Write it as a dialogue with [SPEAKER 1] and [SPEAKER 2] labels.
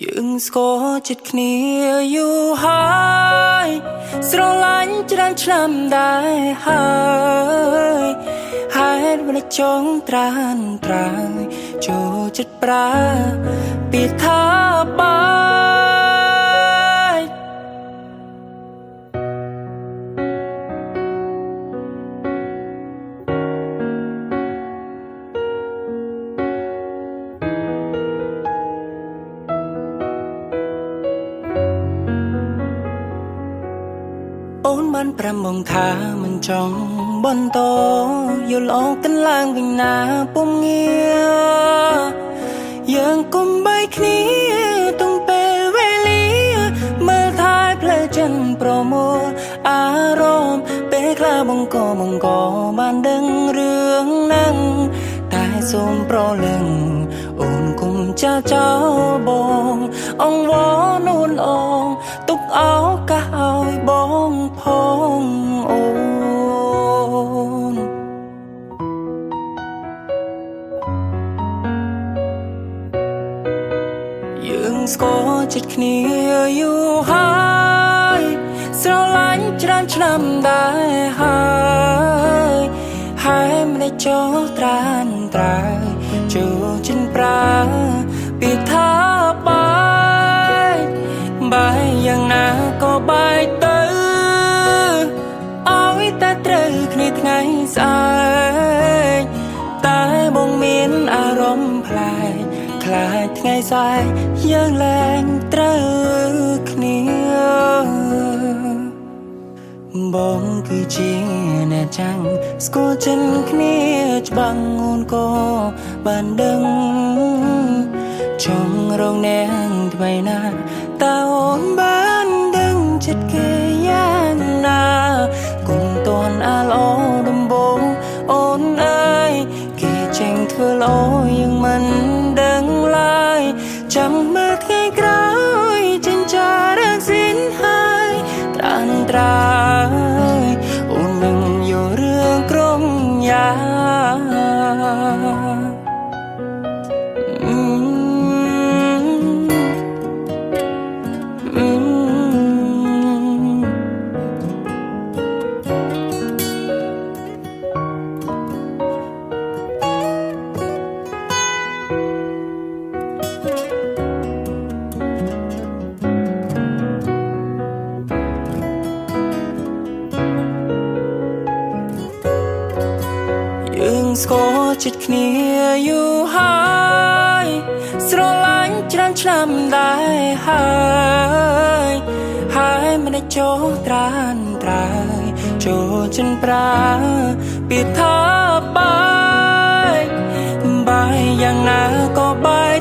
[SPEAKER 1] យើងស្គាល់ចិត្តគ្នាយូរហើយស្រឡាញ់ច្រើនឆ្នាំដែរហើយហេតុមិនចង់ត្រានត្រើយចូលចិត្តប្រើពីថាបាយអូនបានប្រាំបងថាមិនចង់បន្តយល់អងកាន់ឡើងវិញណាពុំងារយើងគុំបីគ្នាទុំពេលវេលាមើលថែផ្លែចិនប្រមូលអារម្មណ៍ពេលខ្លះបងក៏បានដឹងរឿងហ្នឹងតែសូមប្រលឹងអូនគុំចាចោលបងអង្វរនួនអងទុកឱកាសឲ្យបងផងអូនយើងស្គាល់ចិត្តគ្នាយូរហើយស្រឡាញ់ច្រើនឆ្នាំដែរហើយមិនได้ចោលត្រានត្រើយចូលចិនប្រើពីថាបាយយ៉ាងណាក៏បាយទៅឲ្យតែត្រូវគ្នាថ្ងៃស្អែកតែបងមានអារម្មណ៍ប្លែកខ្លាចថ្ងៃស្អែកយើងលែងត្រូវគ្នាបងគឺជាអ្នកចាំងស្គាល់ចិនគ្នាច្បាំងអូនក៏បានដឹងចង់រងអ្នកថ្មីណាតើអូនបានដឹងចិត្តគេយ៉ាងណាគុំតន់អាឡូដំបងអូនអើយគេចេញធ្វើល្អយ៉ាងមិនដឹងឡើយចាំមើលថ្ងៃក្រោយចិញ្ចារាងស៊ីនហើយត្រានត្រើយអូននឹងយករឿងក្រុមយ៉ាយើងស្គាល់ចិត្តគ្នាយូរហើយស្រឡាញ់ច្រើនឆ្នាំដែរហើយមិនได้ចោលត្រានត្រើយចូលចិនប្រើពីថាបាយយ៉ាងណាក៏បាយ